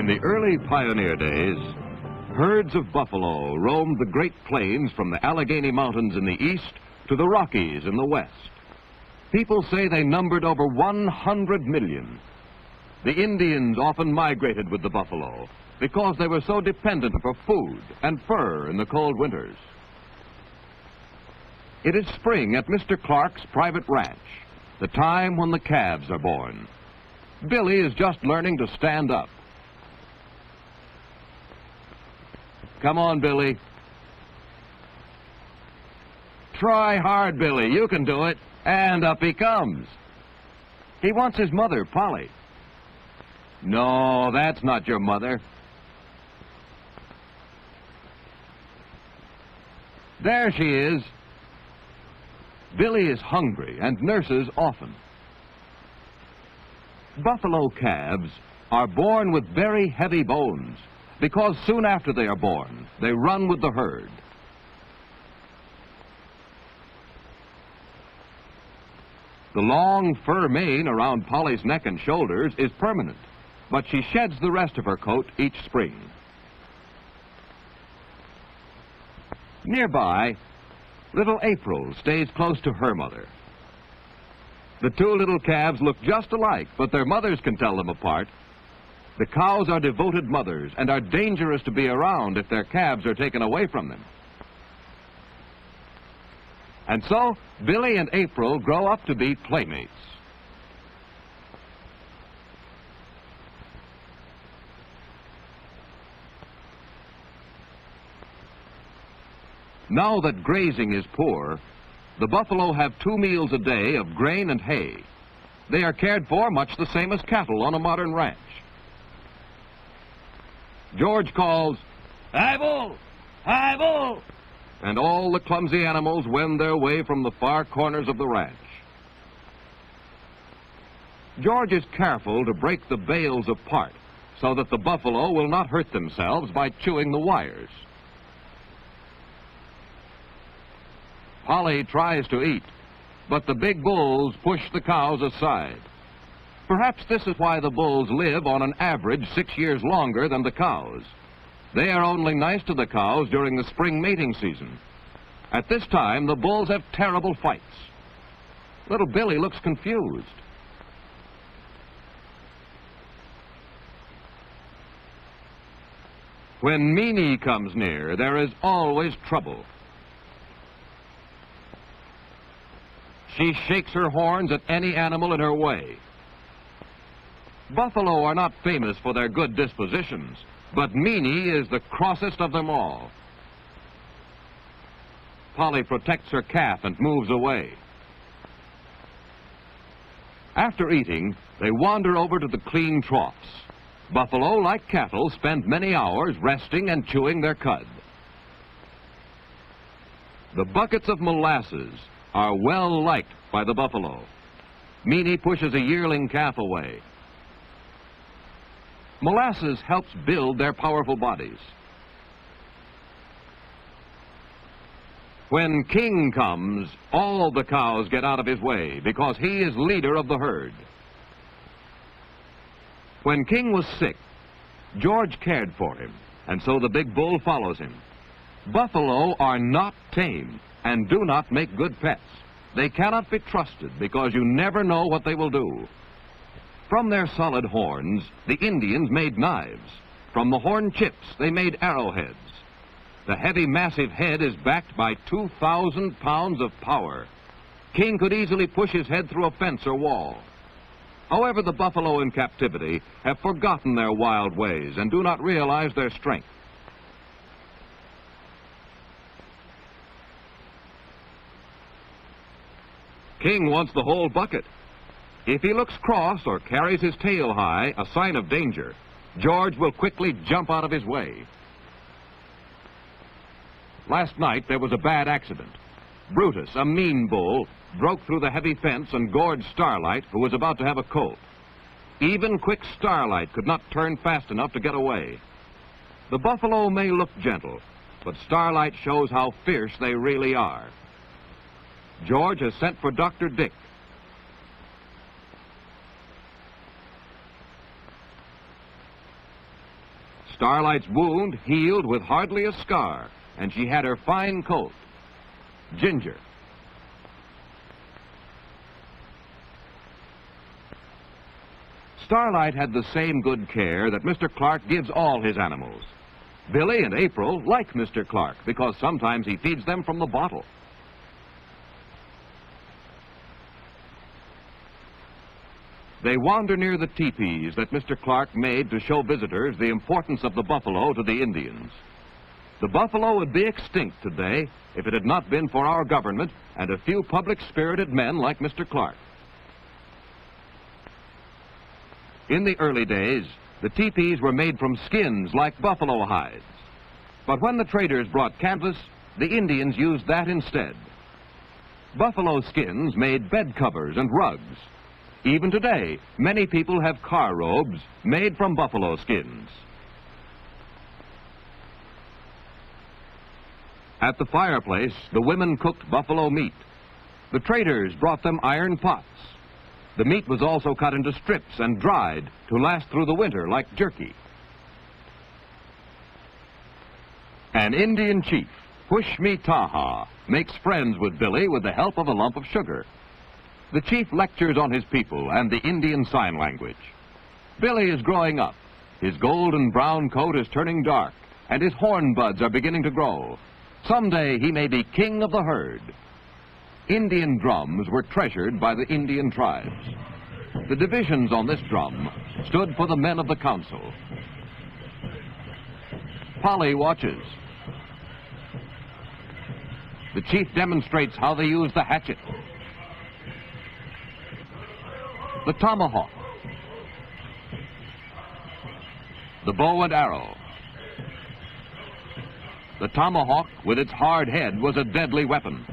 In the early pioneer days, herds of buffalo roamed the Great Plains from the Allegheny Mountains in the east to the Rockies in the west. People say they numbered over 100 million. The Indians often migrated with the buffalo because they were so dependent for food and fur in the cold winters. It is spring at Mr. Clark's private ranch, the time when the calves are born. Billie is just learning to stand up. Come on, Billie. Try hard, Billie. You can do it. And up he comes. He wants his mother, Polly. No, that's not your mother. There she is. Billie is hungry and nurses often. Buffalo calves are born with very heavy bones because soon after they are born, they run with the herd. The long fur mane around Polly's neck and shoulders is permanent, but she sheds the rest of her coat each spring. Nearby, little April stays close to her mother. The two little calves look just alike, but their mothers can tell them apart. The cows are devoted mothers and are dangerous to be around if their calves are taken away from them. And so, Billie and April grow up to be playmates. Now that grazing is poor, the buffalo have 2 meals a day of grain and hay. They are cared for much the same as cattle on a modern ranch. George calls, "Hi, bull! Hi, bull!" And all the clumsy animals wend their way from the far corners of the ranch. George is careful to break the bales apart so that the buffalo will not hurt themselves by chewing the wires. Polly tries to eat, but the big bulls push the cows aside. Perhaps this is why the bulls live on an average 6 years longer than the cows. They are only nice to the cows during the spring mating season. At this time, the bulls have terrible fights. Little Billie looks confused. When Meanie comes near, there is always trouble. She shakes her horns at any animal in her way. Buffalo are not famous for their good dispositions, but Meanie is the crossest of them all. Polly protects her calf and moves away. After eating, they wander over to the clean troughs. Buffalo, like cattle, spend many hours resting and chewing their cud. The buckets of molasses are well liked by the buffalo. Meanie pushes a yearling calf away. Molasses helps build their powerful bodies. When King comes, all the cows get out of his way because he is leader of the herd. When King was sick, George cared for him, and so the big bull follows him. Buffalo are not tame and do not make good pets. They cannot be trusted because you never know what they will do. From their solid horns, the Indians made knives. From the horn chips, they made arrowheads. The heavy, massive head is backed by 2,000 pounds of power. King could easily push his head through a fence or wall. However, the buffalo in captivity have forgotten their wild ways and do not realize their strength. King wants the whole bucket. If he looks cross or carries his tail high, a sign of danger, George will quickly jump out of his way. Last night there was a bad accident. Brutus, a mean bull, broke through the heavy fence and gored Starlight, who was about to have a colt. Even quick Starlight could not turn fast enough to get away. The buffalo may look gentle, but Starlight shows how fierce they really are. George has sent for Dr. Dick. Starlight's wound healed with hardly a scar, and she had her fine coat. Ginger. Starlight had the same good care that Mr. Clark gives all his animals. Billie and April like Mr. Clark because sometimes he feeds them from the bottle. They wander near the teepees that Mr. Clark made to show visitors the importance of the buffalo to the Indians. The buffalo would be extinct today if it had not been for our government and a few public-spirited men like Mr. Clark. In the early days, the teepees were made from skins like buffalo hides. But when the traders brought canvas, the Indians used that instead. Buffalo skins made bed covers and rugs. Even today, many people have car robes made from buffalo skins. At the fireplace, the women cooked buffalo meat. The traders brought them iron pots. The meat was also cut into strips and dried to last through the winter like jerky. An Indian chief, Pushmi-Taha, makes friends with Billie with the help of a lump of sugar. The chief lectures on his people and the Indian sign language. Billie is growing up. His golden brown coat is turning dark, and his horn buds are beginning to grow. Someday he may be king of the herd. Indian drums were treasured by the Indian tribes. The divisions on this drum stood for the men of the council. Polly watches. The chief demonstrates how they use the hatchet, the tomahawk, the bow and arrow. The tomahawk, with its hard head, was a deadly weapon.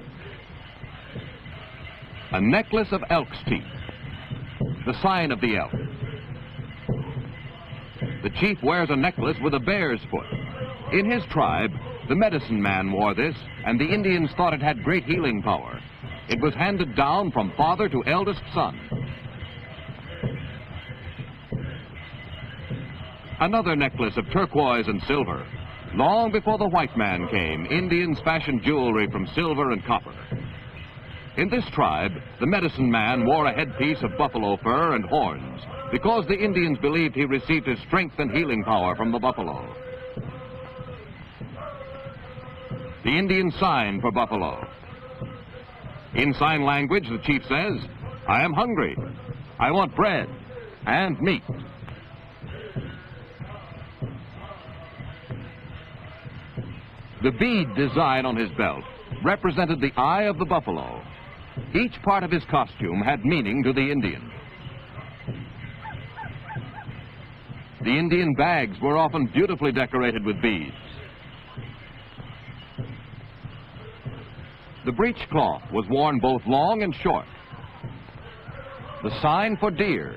A necklace of elk's teeth, the sign of the elk. The chief wears a necklace with a bear's foot. In his tribe, the medicine man wore this, and the Indians thought it had great healing power. It was handed down from father to eldest son. Another necklace of turquoise and silver. Long before the white man came, Indians fashioned jewelry from silver and copper. In this tribe, the medicine man wore a headpiece of buffalo fur and horns because the Indians believed he received his strength and healing power from the buffalo. The Indian sign for buffalo. In sign language, the chief says, "I am hungry. I want bread and meat." The bead design on his belt represented the eye of the buffalo. Each part of his costume had meaning to the Indian. The Indian bags were often beautifully decorated with beads. The breechcloth was worn both long and short. The sign for deer.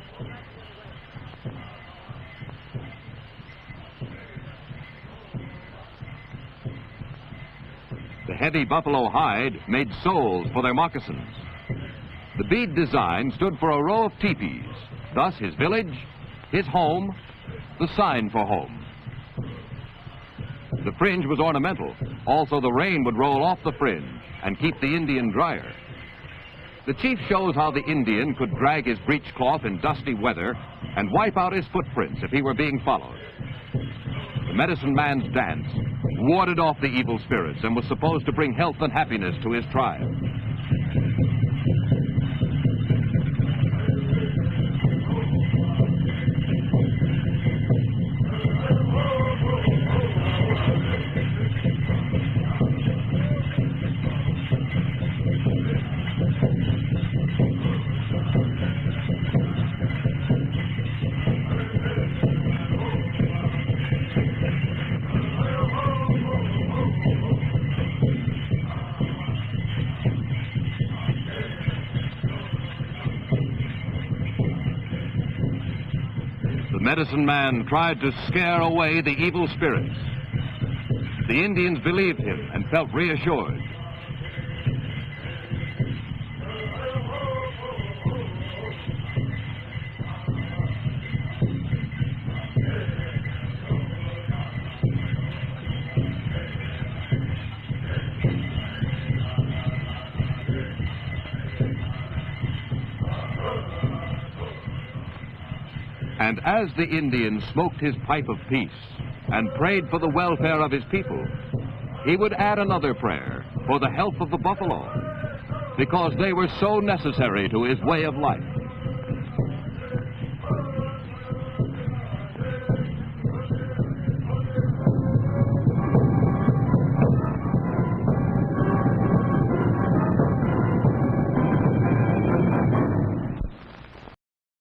The heavy buffalo hide made soles for their moccasins. The bead design stood for a row of teepees, thus his village, his home, the sign for home. The fringe was ornamental. Also, the rain would roll off the fringe and keep the Indian drier. The chief shows how the Indian could drag his breechcloth in dusty weather and wipe out his footprints if he were being followed. The medicine man's dance warded off the evil spirits and was supposed to bring health and happiness to his tribe. The medicine man tried to scare away the evil spirits. The Indians believed him and felt reassured. And as the Indian smoked his pipe of peace and prayed for the welfare of his people, he would add another prayer for the health of the buffalo, because they were so necessary to his way of life.